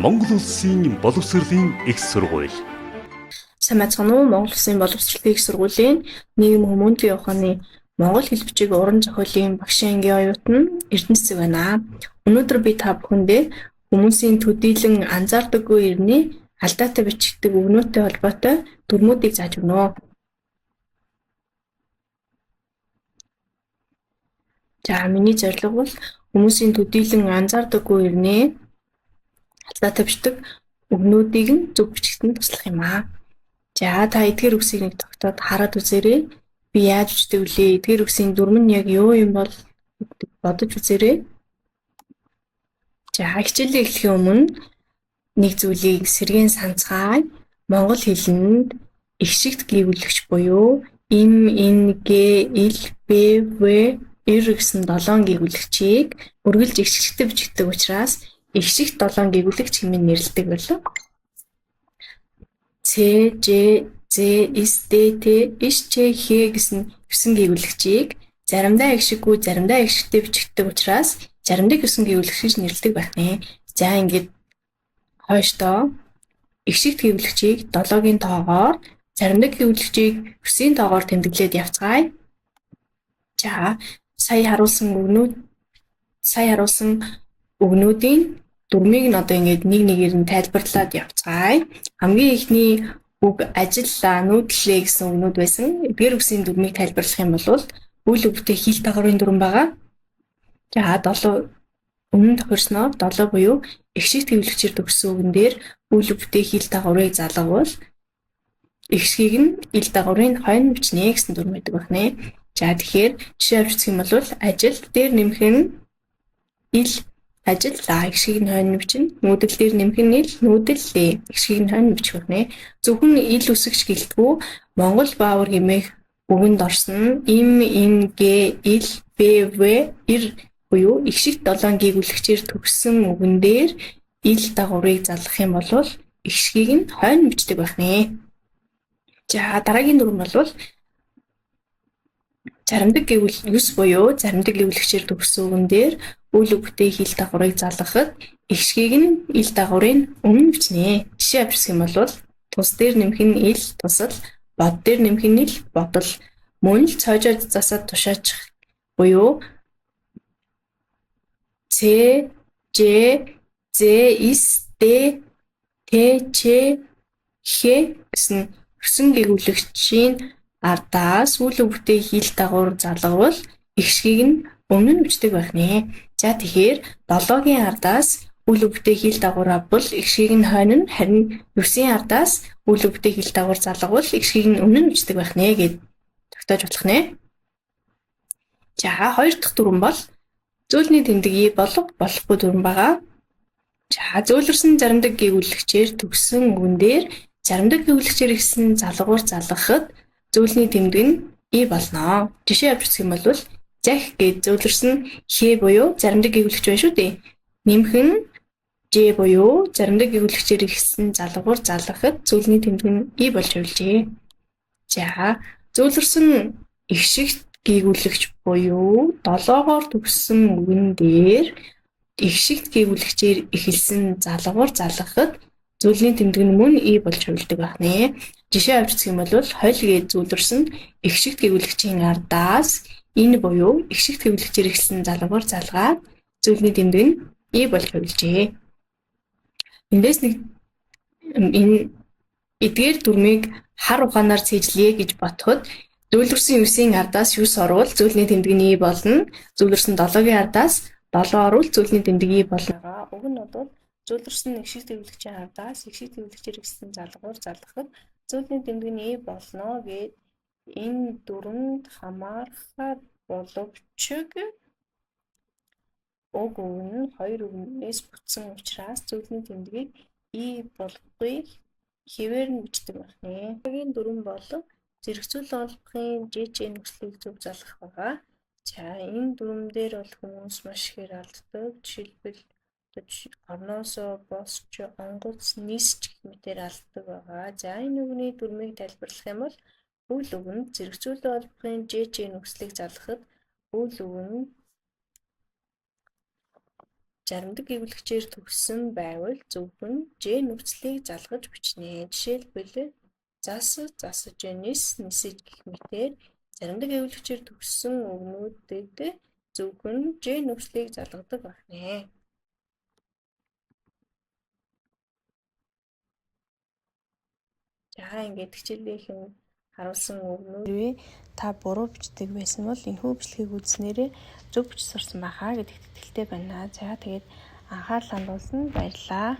Монгол Улсын боловсролын их сургууль. Сайн байцгаана уу? Монгол Улсын боловсролын их сургуулийн нийгэм хүмүүнлэгийн ухааны Монгол хэл бичиг уран зохиолын багшийн ангийн оюутан Эрдэнэс Цэг байна. Өнөөдөр би та бүхэндээ хүмүүсийн төдийлөн анзаардаггүй иргэний алдаатай бичигддэг өгнөөтэй холбоотой дүрмүүдийг зааж өгнө. За миний зорилго бол хүмүүсийн төдийлөн анзаардаггүй иргэний алдаатай бичдэг өгнүүдийг нь зөв бичигдэнд туслах юм аа. За та эдгээр үгсийг нэг тогтоод хараад үзээрэй. Би яаж бичдэг вүлээ? Эдгээр үгсийн дүрм нь яг юу юм бол бодож үзээрэй. За хичээлээ эхлэхийн өмнө нэг зүйлийг сэргээн санацгаая. Монгол хэлэнд их шигт гээгүүлэгч буюу им, ин, гэ, ил, б, в, ир гэсэн 7 гээгүүлэгчийг үргэлж их шигттэй бичигддэг учраас их шигт 7 гээгүүлэгч хэмээн нэрлэдэг болов. Ц, Ж, З, С, Д, Т, Иш, Ч, Х гэсэн 9 гээгүүлэгчийг заримдаа их шиггүй, заримдаа их шигттэй бичигддэг учраас заримдаа 9 гээгүүлэгчийг нэрлэдэг байх нэ. За ингээд хойштоо их шигт гээгүүлэгчийг 7-гийн тоогоор, заримдаа гээгүүлэгчийг 9-ийн тоогоор тэмдэглээд явцгаая. За сая харуулсан өгнүүдийн дүрмийг нь одоо ингээд нэг нэгээр нь тайлбарлаад явцгаая. Хамгийн ихний үг ажиллаа, нүүдлээ гэсэн өгнүүд байсан. Эдгээр үгсийн дүрмийг тайлбарлах юм бол үйл өгтэй хил дагаврын дүрм байгаа. За 7 өмнө тохирсноор 7 буюу их шигт гэвлэгчээр төгссөн үгэн дээр үйл өгтэй хил дагаврыг залгавал их шигийг нь ил дагаврын хойно бичнэ гэсэн дүрм байдаг байна. За тэгэхээр жишээ авч үзэх юм бол ажил дээр нэмэх нь ил ажиллаа, их шигийг нь хойно бичнэ. Нүүдэл дээр нэмэх нь ил, нүүдэллээ, их шигийг нь хойно бичих байна. Зөвхөн ил үсгэж гэлтгүү Монгол баавар хэмээх үгэнд орсон им, ин, гэ, ил, б, в, ир буюу их шигт 7 гээгүүлэгчээр төгссөн үгэн дээр ил дагаврыг залгах юм бол их шигийг нь хойно бичдэг байх нэ. За дараагийн дүрм бол заримдаг гэвэл 9 буюу заримдаг гэвлэгчээр төгссөн үгэн дээр үйл өгтэй хил дагаврыг залгахад их шигийг нь ил дагаврын өмнө бичнэ. Жишээ авч үзэх юм бол тус дээр нэмэх нь ил, тусал, бод дээр нэмэх нь ил, бодол, мөн л цоожоо засаад тушаачих буюу Ц, Ж, З, С, Д, Т, Ч, Х гэсэн 9 гээгүүлэгчийн ардаас үйл өгтэй хил дагавар залгавал их шигийг нь өмнө нь бичдэг байх нэ. За тэгэхээр 7-гийн ардаас үйл өгтэй хил дагавар авбал их шигийг нь хойно нь, харин 9-ийн ардаас үйл өгтэй хил дагавар залгавал их шигийг нь өмнө нь бичдэг байх нэ гэд тогтоож болох нэ. За хоёр дахь дүрм бол зөөлний тэмдэгий болохгүй дүрм байгаа. За зөөлрсөн заримдаг гээгүүлэгчээр төгссөн үгэн дээр заримдаг гээгүүлэгчээр ихсэн залгуур залгахад зөөлний тэмдэг нь и болно. Жишээ авч үзэх юм бол зах гэж зөөлрсөн х буюу заримдаг гээгүүлэгч байна шүү дээ. Нэмэх нь ж буюу заримдаг гээгүүлэгчээр ихсэн залгуур залгахад зөөлний тэмдэг нь и болж хувилжээ. За зөөлрсөн их шигт гээгүүлэгч буюу 7-оор төгссөн үгэн дээр их шигт гээгүүлэгчээр ихэлсэн залгуур залгахад зөөлний тэмдэг нь мөн и болж хувилдаг байх нэ. Жишээ авч үзэх юм бол хойл гэж зөөлрсөн их шигт гээгүүлэгчийн ардаас энэ буюу их шигт гээгүүлэгчээр ихсэн залгуур залгаад зөөлний тэмдэг нь и болж хувилжээ. Эндээс нэг энэ эдгээр дүрмийг хар ухаанаар цээжлэе гэж бодоход зөөлрсөн 9-ийн ардаас 9 орвол зөөлний тэмдэг нь и болно. Зөөлрсөн 7-гийн ардаас 7 орвол зөөлний тэмдэг и болно. Уг нь бол зөөлрсөн их шигт гэвлэгчийн ардаас их шигт гэвлэгчээр ихсэн залгуур залгахад зөөлний тэмдэг нь и болно гэд энэ дүрмд хамаарахад боловч уг үг нь хоёр үгнээс бүтсэн учраас зөөлний тэмдгийг и болохгүй хэвээр нь бичдэг байх нэ. Дараагийн дүрм бол зэрэгцүүл олбохын ЖЖ нөхцөлийг зөв залгах байгаа. За энэ дүрмээр бол хүмүүс маш ихээр алддаг. Жишээлбэл орноосоо босч, онгоц, нийсч гэх мэтээр алддаг байгаа. За энэ үгний дүрмийг тайлбарлах юм бол үйл үг нь зэрэгцүүл олбохын ЖЖ нөхцөлийг залгахад үйл үг нь Заримдаг эвлэгчээр төгссөн байвал зөвхөн Ж нөхцөлийг залгаж бичнэ. Жишээлбэл засаж, нисэж гэх мэтээр заримдаг эвлэгчээр төгссөн үгнүүдэд зөвхөн Ж нөхцөлийг залгадаг байна. За ингээд хичээлийнхэн харуулсан үгнүүд хэрвээ та буруу бичдэг байсан бол энэхүү бичлэгийг үзснээрээ зөв бичиж сурсан байхаа гэдэгт итгэлтэй байна. За тэгээд анхаарал хандуулсанд баярлалаа.